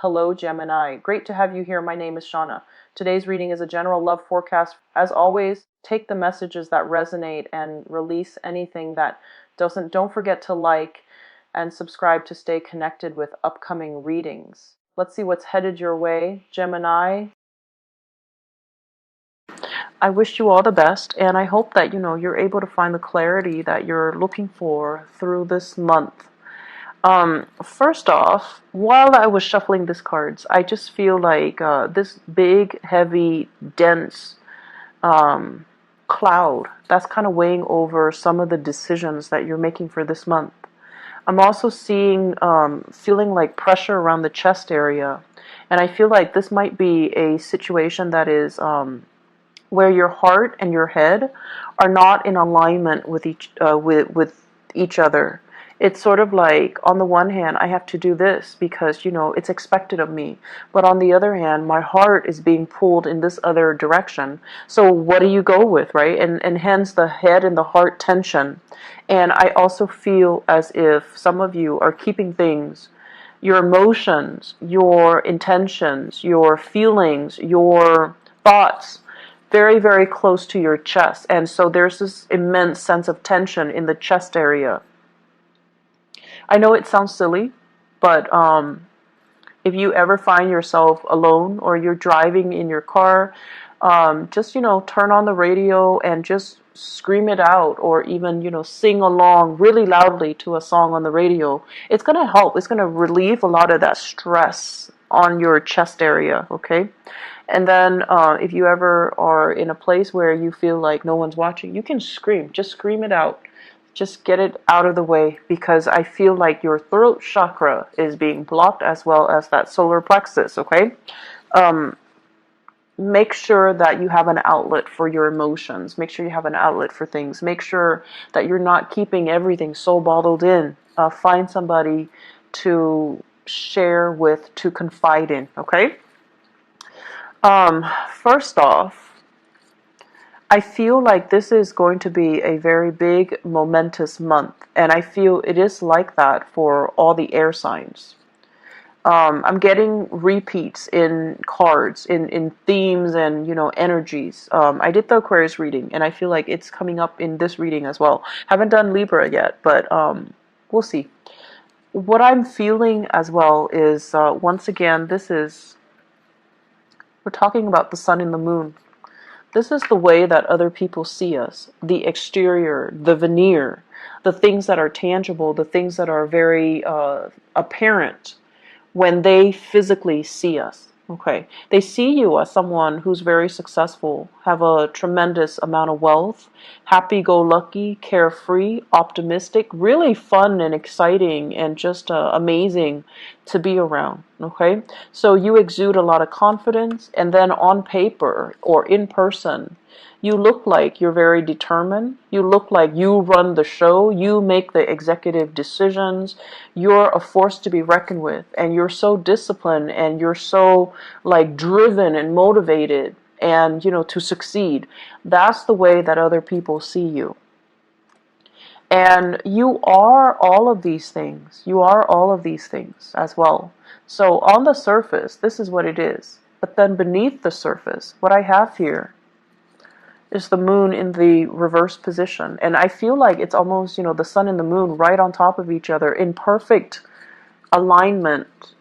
Hello, Gemini. Great to have you here. My name is Shauna. Today's reading is a general love forecast. As always, take the messages that resonate and release anything that doesn't. Don't forget to like and subscribe to stay connected with upcoming readings. Let's see what's headed your way, Gemini. I wish you all the best, and I hope that you're able to find the clarity that you're looking for through this month. First off, while I was shuffling these cards, I just feel like this big, heavy, dense cloud that's kind of weighing over some of the decisions that you're making for this month. I'm also feeling like pressure around the chest area, and I feel like this might be a situation that is where your heart and your head are not in alignment with each other. It's sort of like, on the one hand, I have to do this because it's expected of me, but on the other hand, my heart is being pulled in this other direction. So what do you go with, right? And hence the head and the heart tension. And I also feel as if some of you are keeping things, your emotions, your intentions, your feelings, your thoughts, very, very close to your chest. And so there's this immense sense of tension in the chest area. I know it sounds silly, but if you ever find yourself alone or you're driving in your car, just, turn on the radio and just scream it out, or even, sing along really loudly to a song on the radio. It's going to help. It's going to relieve a lot of that stress on your chest area, okay? And then if you ever are in a place where you feel like no one's watching, you can scream. Just scream it out. Just get it out of the way, because I feel like your throat chakra is being blocked, as well as that solar plexus, okay? Make sure that you have an outlet for your emotions. Make sure you have an outlet for things. Make sure that you're not keeping everything so bottled in. Find somebody to share with, to confide in, okay? First off, I feel like this is going to be a very big, momentous month, and I feel it is like that for all the air signs. I'm getting repeats in cards, in themes and, energies. I did the Aquarius reading, and I feel like it's coming up in this reading as well. Haven't done Libra yet, but we'll see. What I'm feeling as well is, once again, we're talking about the sun and the moon. This is the way that other people see us, the exterior, the veneer, the things that are tangible, the things that are very apparent when they physically see us. Okay, they see you as someone who's very successful, have a tremendous amount of wealth, happy-go-lucky, carefree, optimistic, really fun and exciting and just amazing to be around. Okay, so you exude a lot of confidence, and then on paper or in person, you look like you're very determined. You look like you run the show. You make the executive decisions. You're a force to be reckoned with. And you're so disciplined, and you're so like driven and motivated and, to succeed. That's the way that other people see you. And you are all of these things. You are all of these things as well. So on the surface, this is what it is. But then beneath the surface, what I have here is the moon in the reverse position. And I feel like it's almost, the sun and the moon right on top of each other in perfect alignment.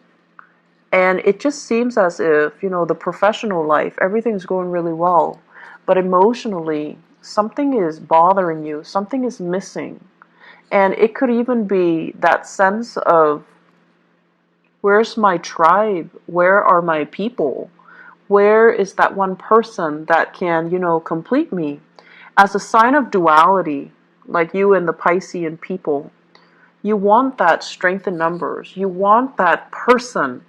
And it just seems as if, the professional life, everything's going really well. But emotionally, something is bothering you. Something is missing. And it could even be that sense of, where's my tribe? Where are my people? Where is that one person that can, complete me? As a sign of duality, like you and the Piscean people, you want that strength in numbers. You want that person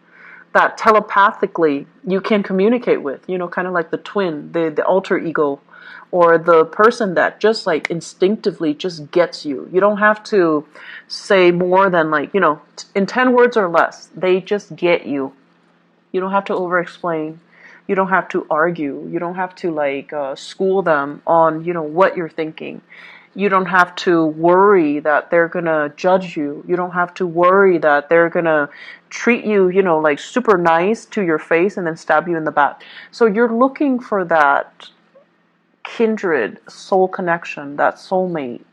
that telepathically you can communicate with, kind of like the twin, the alter ego, or the person that just like instinctively just gets you. You don't have to say more than like, in 10 words or less. They just get you. You don't have to over-explain. You don't have to argue. You don't have to school them on, what you're thinking. You don't have to worry that they're going to judge you. You don't have to worry that they're going to treat you, like super nice to your face and then stab you in the back. So you're looking for that kindred soul connection, that soulmate.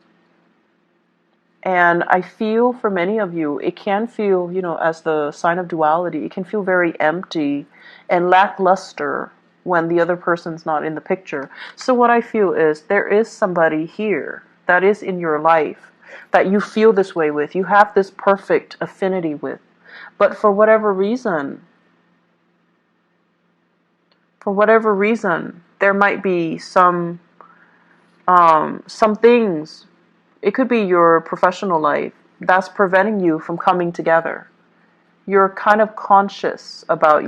And I feel for many of you, it can feel, as the sign of duality, it can feel very empty and lackluster when the other person's not in the picture. So what I feel is there is somebody here that is in your life that you feel this way with, you have this perfect affinity with. But for whatever reason, there might be some things. It could be your professional life that's preventing you from coming together. You're kind of conscious about,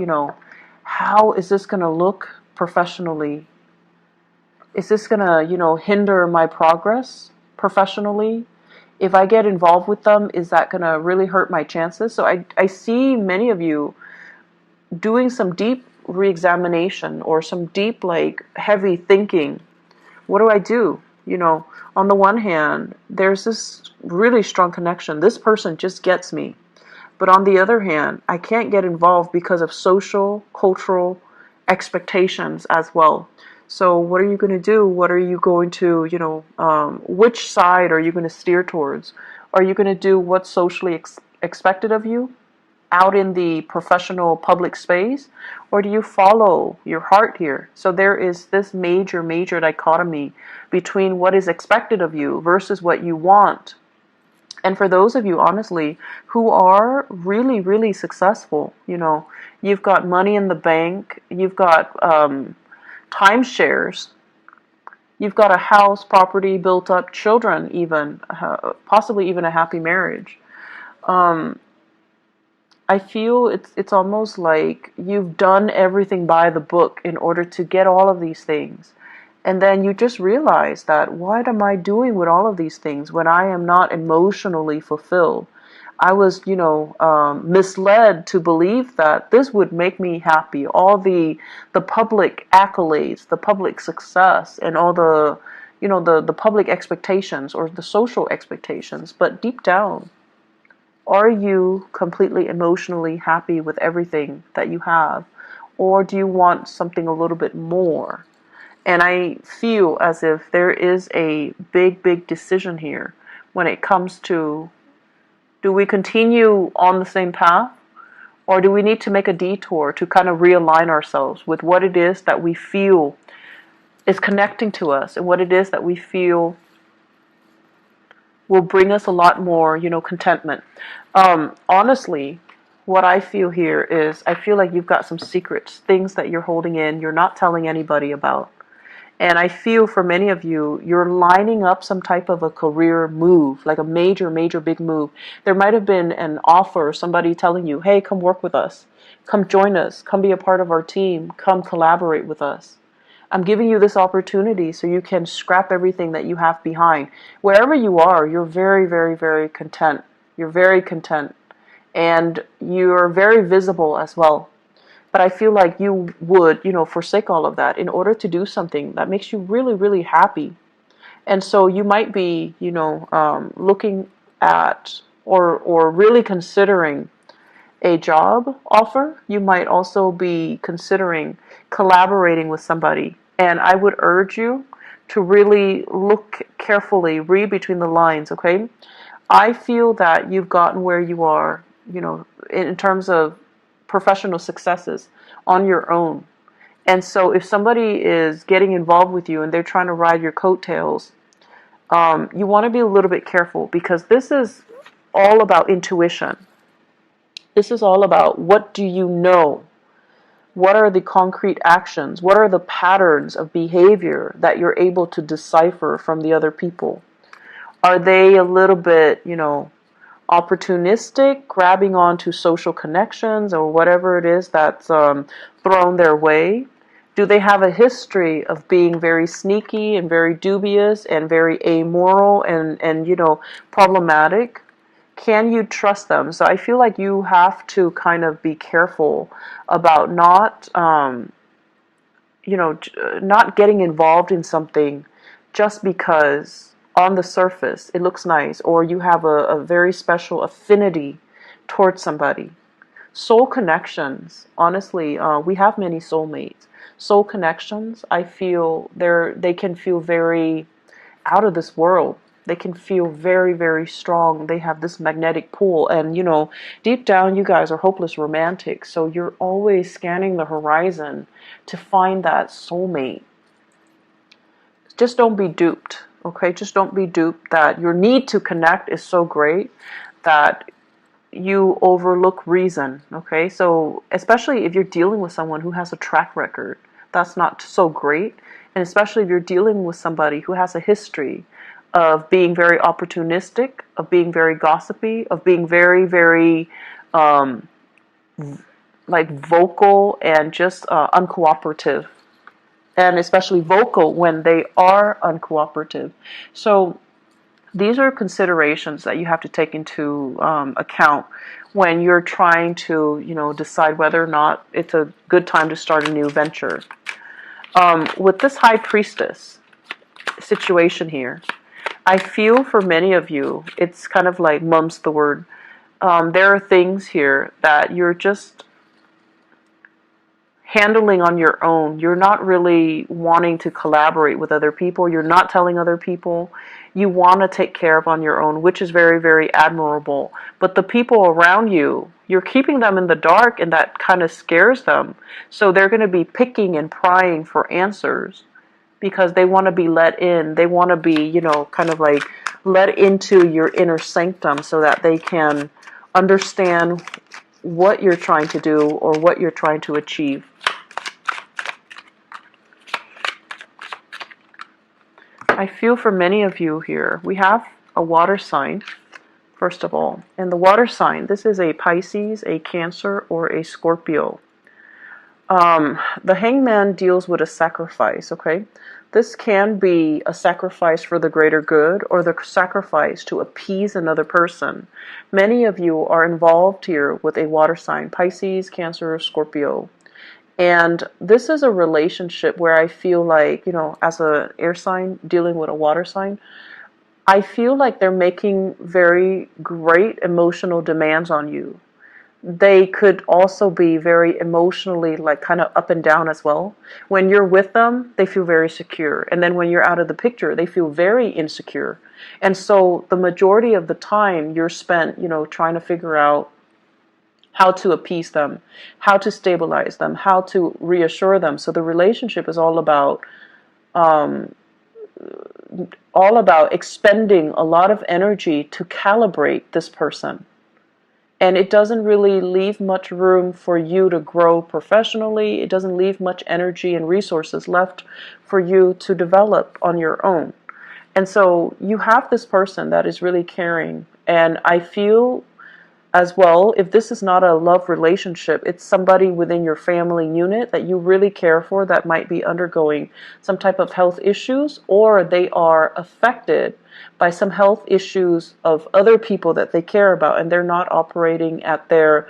how is this going to look professionally? Is this going to, hinder my progress professionally? If I get involved with them, is that going to really hurt my chances? So I see many of you doing some deep re-examination or some deep, heavy thinking. What do I do? On the one hand, there's this really strong connection. This person just gets me. But on the other hand, I can't get involved because of social, cultural expectations as well. So what are you going to do? What are you going to, which side are you going to steer towards? Are you going to do what's socially expected of you out in the professional public space? Or do you follow your heart here? So there is this major, major dichotomy between what is expected of you versus what you want. And for those of you, honestly, who are really, really successful, you've got money in the bank, you've got timeshares, you've got a house, property, built up, children even, possibly even a happy marriage. I feel it's almost like you've done everything by the book in order to get all of these things. And then you just realize that, what am I doing with all of these things when I am not emotionally fulfilled? I was, misled to believe that this would make me happy. All the public accolades, the public success, and all the, the public expectations or the social expectations. But deep down, are you completely emotionally happy with everything that you have? Or do you want something a little bit more? And I feel as if there is a big, big decision here when it comes to, do we continue on the same path? Or do we need to make a detour to kind of realign ourselves with what it is that we feel is connecting to us and what it is that we feel will bring us a lot more, contentment. Honestly, what I feel here is I feel like you've got some secrets, things that you're holding in, you're not telling anybody about. And I feel for many of you, you're lining up some type of a career move, like a major, major big move. There might have been an offer, somebody telling you, hey, come work with us, come join us, come be a part of our team, come collaborate with us. I'm giving you this opportunity so you can scrap everything that you have behind. Wherever you are, you're very, very, very content. You're very content. And you're very visible as well. But I feel like you would, forsake all of that in order to do something that makes you really, really happy. And so you might be, looking at or really considering a job offer. You might also be considering collaborating with somebody. And I would urge you to really look carefully, read between the lines, okay? I feel that you've gotten where you are, in terms of professional successes on your own. And so if somebody is getting involved with you and they're trying to ride your coattails, you want to be a little bit careful, because this is all about intuition. This is all about, what do you know? What are the concrete actions? What are the patterns of behavior that you're able to decipher from the other people? Are they a little bit, opportunistic, grabbing onto social connections or whatever it is that's thrown their way? Do they have a history of being very sneaky and very dubious and very amoral and problematic? Can you trust them? So I feel like you have to kind of be careful about not not getting involved in something just because on the surface, it looks nice, or you have a very special affinity towards somebody. Soul connections, honestly, we have many soulmates. Soul connections, I feel they can feel very out of this world. They can feel very, very strong. They have this magnetic pull. And, deep down, you guys are hopeless romantics. So you're always scanning the horizon to find that soulmate. Just don't be duped, okay? Just don't be duped that your need to connect is so great that you overlook reason, okay? So especially if you're dealing with someone who has a track record, that's not so great. And especially if you're dealing with somebody who has a history of being very opportunistic, of being very gossipy, of being very, very like vocal and just uncooperative. And especially vocal when they are uncooperative. So these are considerations that you have to take into account when you're trying to, decide whether or not it's a good time to start a new venture. With this High Priestess situation here, I feel for many of you, it's kind of like mum's the word. There are things here that you're just handling on your own. You're not really wanting to collaborate with other people. You're not telling other people. You want to take care of on your own, which is very, very admirable. But the people around you, you're keeping them in the dark, and that kind of scares them. So they're going to be picking and prying for answers because they want to be let in. They want to be, kind of like let into your inner sanctum so that they can understand what you're trying to do or what you're trying to achieve. I feel for many of you here, we have a water sign, first of all. And the water sign, this is a Pisces, a Cancer, or a Scorpio. The hangman deals with a sacrifice, okay? This can be a sacrifice for the greater good or the sacrifice to appease another person. Many of you are involved here with a water sign, Pisces, Cancer, Scorpio. And this is a relationship where I feel like, as an air sign dealing with a water sign, I feel like they're making very great emotional demands on you. They could also be very emotionally like kind of up and down as well. When you're with them, they feel very secure. And then when you're out of the picture, they feel very insecure. And so the majority of the time you're spent, trying to figure out how to appease them, how to stabilize them, how to reassure them. So the relationship is all about expending a lot of energy to calibrate this person. And it doesn't really leave much room for you to grow professionally. It doesn't leave much energy and resources left for you to develop on your own. And so you have this person that is really caring. And I feel as well, if this is not a love relationship, it's somebody within your family unit that you really care for that might be undergoing some type of health issues, or they are affected by some health issues of other people that they care about, and they're not operating at their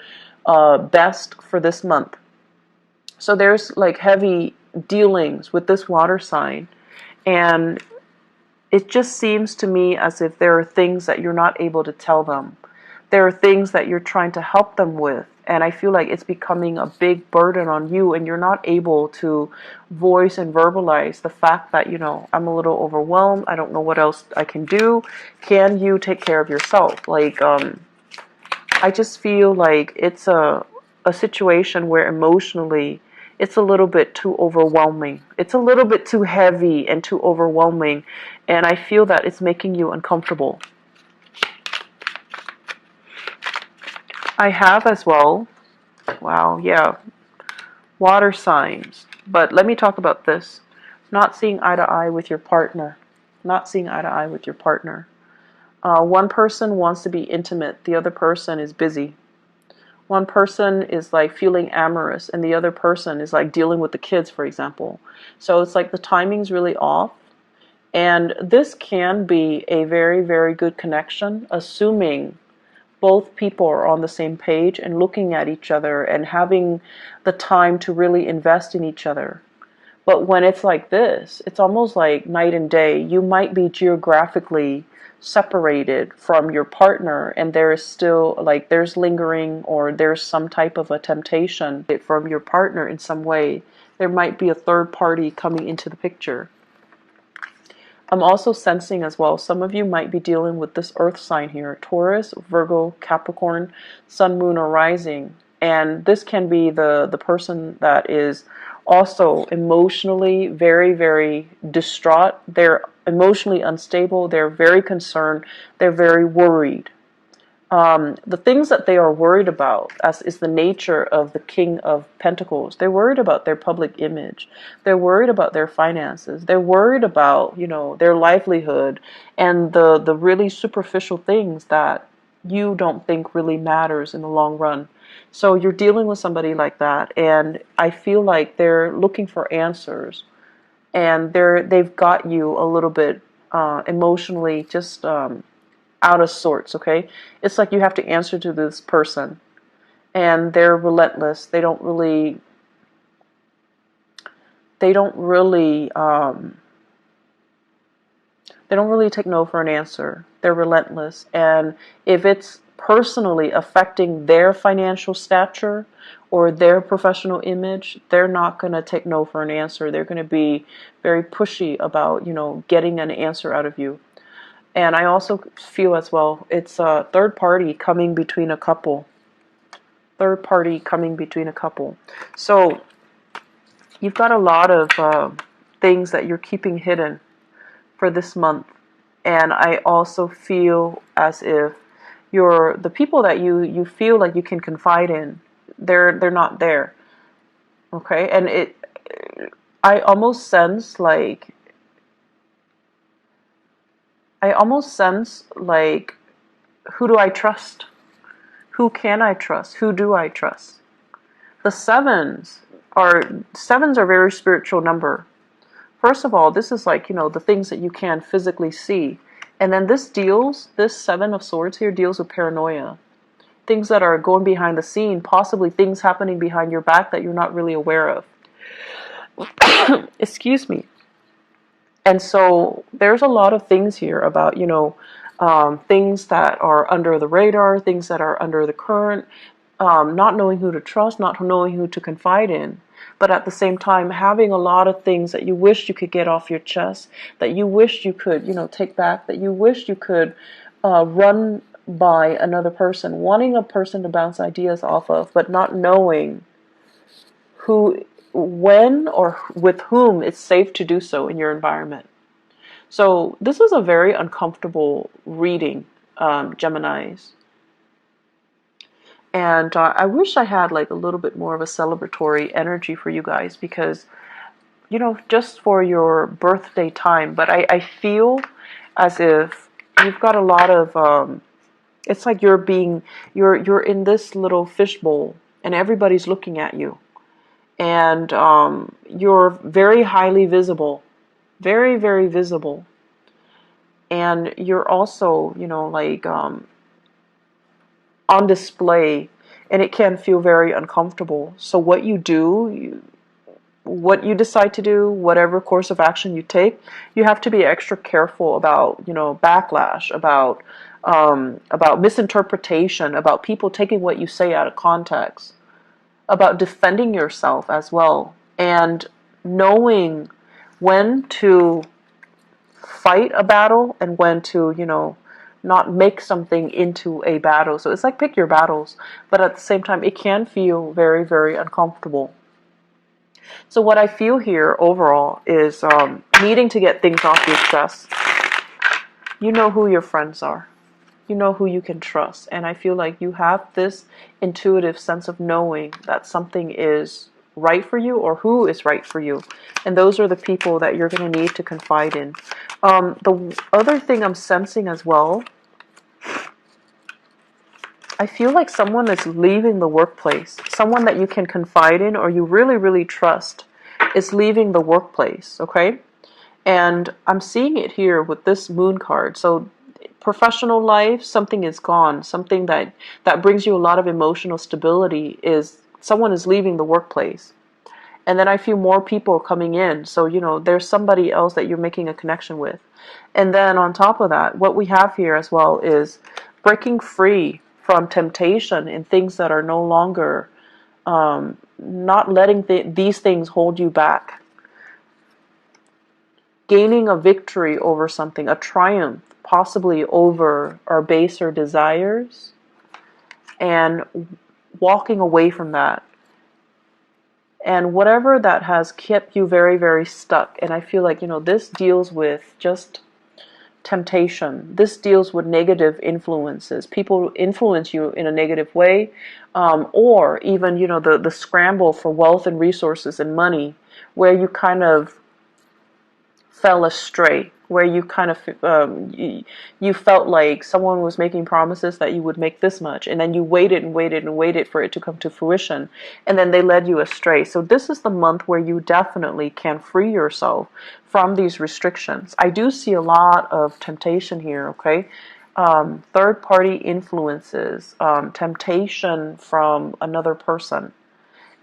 best for this month. So there's like heavy dealings with this water sign, and it just seems to me as if there are things that you're not able to tell them. There are things that you're trying to help them with, and I feel like it's becoming a big burden on you, and you're not able to voice and verbalize the fact that, I'm a little overwhelmed. I don't know what else I can do. Can you take care of yourself? Like, I just feel like it's a situation where emotionally it's a little bit too overwhelming. It's a little bit too heavy and too overwhelming, and I feel that it's making you uncomfortable. I have as well, wow, yeah, water signs. But let me talk about this. Not seeing eye to eye with your partner. Not seeing eye to eye with your partner. One person wants to be intimate. The other person is busy. One person is like feeling amorous, and the other person is like dealing with the kids, for example. So it's like the timing's really off. And this can be a very, very good connection, assuming both people are on the same page and looking at each other and having the time to really invest in each other. But when it's like this, it's almost like night and day. You might be geographically separated from your partner, and there is still, like, there's lingering, or there's some type of a temptation from your partner in some way. There might be a third party coming into the picture. I'm also sensing as well, some of you might be dealing with this earth sign here, Taurus, Virgo, Capricorn, Sun, Moon, or Rising. And this can be the person that is also emotionally very, very distraught. They're emotionally unstable. They're very concerned. They're very worried. The things that they are worried about, as is the nature of the King of Pentacles, they're worried about their public image. They're worried about their finances. They're worried about, their livelihood, and the really superficial things that you don't think really matters in the long run. So you're dealing with somebody like that, and I feel like they're looking for answers, and they've got you a little bit emotionally just out of sorts. Okay, it's like you have to answer to this person, and they're relentless. They don't really they don't really take no for an answer. They're relentless, and if it's personally affecting their financial stature or their professional image, they're not going to take no for an answer. They're going to be very pushy about, getting an answer out of you. And I also feel as well, it's a third party coming between a couple. Third party coming between a couple. So you've got a lot of things that you're keeping hidden for this month. And I also feel as if the people that you feel like you can confide in, they're not there. Okay? And I almost sense like who do I trust? Who can I trust? Who do I trust? The sevens are a very spiritual number. First of all, this is like, the things that you can physically see. And then this Seven of Swords here deals with paranoia. Things that are going behind the scene, possibly things happening behind your back that you're not really aware of. Excuse me. And so there's a lot of things here about, things that are under the radar, things that are under the current, not knowing who to trust, not knowing who to confide in. But at the same time, having a lot of things that you wish you could get off your chest, that you wish you could, take back, that you wish you could run by another person, wanting a person to bounce ideas off of, but not knowing who, when, or with whom it's safe to do so in your environment. So this is a very uncomfortable reading, Geminis. And I wish I had like a little bit more of a celebratory energy for you guys, because, just for your birthday time. But I feel as if you've got a lot of, it's like you're in this little fishbowl, and everybody's looking at you. And you're very highly visible. Very, very visible. And you're also, on display, and it can feel very uncomfortable. So what you do, what you decide to do, whatever course of action you take, you have to be extra careful about, backlash, about misinterpretation, about people taking what you say out of context, about defending yourself as well, and knowing when to fight a battle and when to, not make something into a battle. So it's like pick your battles, but at the same time, it can feel very, very uncomfortable. So what I feel here overall is needing to get things off your chest. You know who your friends are. You know who you can trust. And I feel like you have this intuitive sense of knowing that something is right for you, or who is right for you. And those are the people that you're going to need to confide in. The other thing I'm sensing as well, I feel like someone is leaving the workplace. Someone that you can confide in or you really, really trust is leaving the workplace, okay? And I'm seeing it here with this moon card. So professional life, something is gone. Something that brings you a lot of emotional stability is someone is leaving the workplace. And then I feel more people coming in. So, there's somebody else that you're making a connection with. And then on top of that, what we have here as well is breaking free from temptation and things that are no longer, not letting these things hold you back. Gaining a victory over something, a triumph, possibly over our baser desires, and walking away from that. And whatever that has kept you very, very stuck. And I feel like, this deals with just temptation. This deals with negative influences. People influence you in a negative way, or even, the scramble for wealth and resources and money, where you kind of fell astray, where you kind of you felt like someone was making promises that you would make this much, and then you waited and waited and waited for it to come to fruition, and then they led you astray. So this is the month where you definitely can free yourself from these restrictions. I do see a lot of temptation here, okay? Third-party influences, temptation from another person.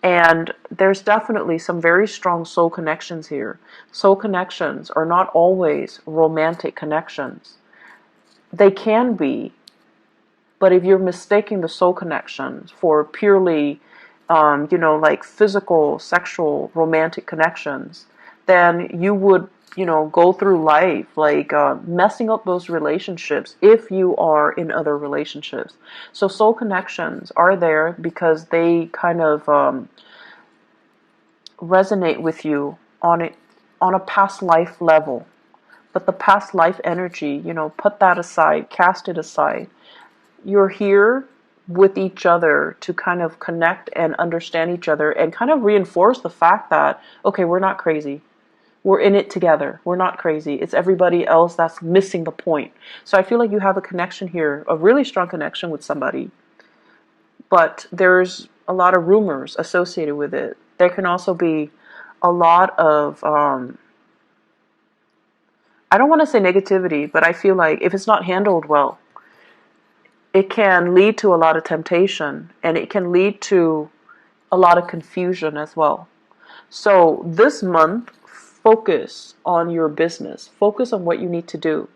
And there's definitely some very strong soul connections here. Soul connections are not always romantic connections. They can be, but if you're mistaking the soul connections for purely, like physical, sexual, romantic connections, then you would, go through life like messing up those relationships if you are in other relationships. So soul connections are there because they kind of resonate with you on a past life level. But the past life energy, put that aside, cast it aside. You're here with each other to kind of connect and understand each other and kind of reinforce the fact that, okay, we're not crazy. We're in it together. We're not crazy. It's everybody else that's missing the point. So I feel like you have a connection here, a really strong connection with somebody. But there's a lot of rumors associated with it. There can also be a lot of, I don't want to say negativity, but I feel like if it's not handled well, it can lead to a lot of temptation, and it can lead to a lot of confusion as well. So this month, focus on your business. Focus on what you need to do.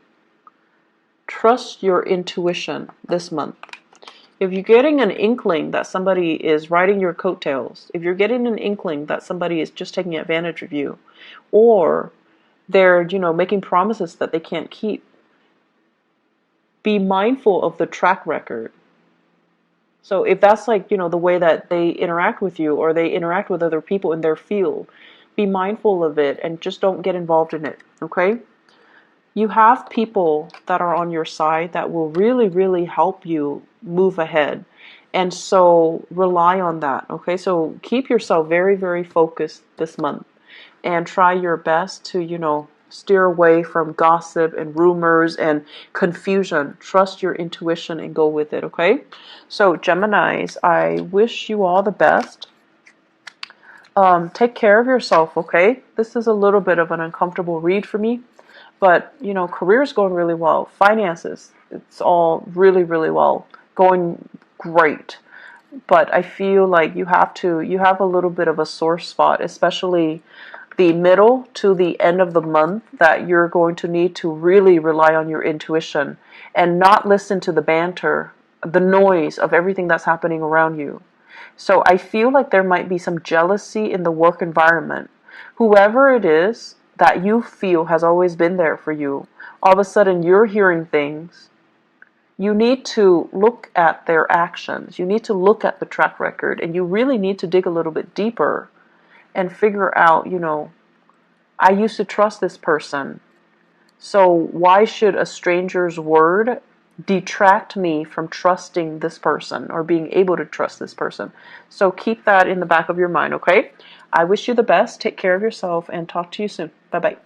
Trust your intuition this month. If you're getting an inkling that somebody is riding your coattails, if you're getting an inkling that somebody is just taking advantage of you, or they're, making promises that they can't keep, be mindful of the track record. So if that's like, the way that they interact with you or they interact with other people in their field, be mindful of it and just don't get involved in it, okay? You have people that are on your side that will really, really help you move ahead. And so rely on that, okay? So keep yourself very, very focused this month and try your best to, steer away from gossip and rumors and confusion. Trust your intuition and go with it, okay? So Geminis, I wish you all the best. Take care of yourself, okay? This is a little bit of an uncomfortable read for me. But, career is going really well. Finances, it's all really, really well. Going great. But I feel like you have a little bit of a sore spot, especially the middle to the end of the month, that you're going to need to really rely on your intuition and not listen to the banter, the noise of everything that's happening around you. So I feel like there might be some jealousy in the work environment. Whoever it is that you feel has always been there for you, all of a sudden you're hearing things. You need to look at their actions. You need to look at the track record, and you really need to dig a little bit deeper and figure out, I used to trust this person. So why should a stranger's word detract me from trusting this person or being able to trust this person? So keep that in the back of your mind, okay? I wish you the best. Take care of yourself and talk to you soon. Bye-bye.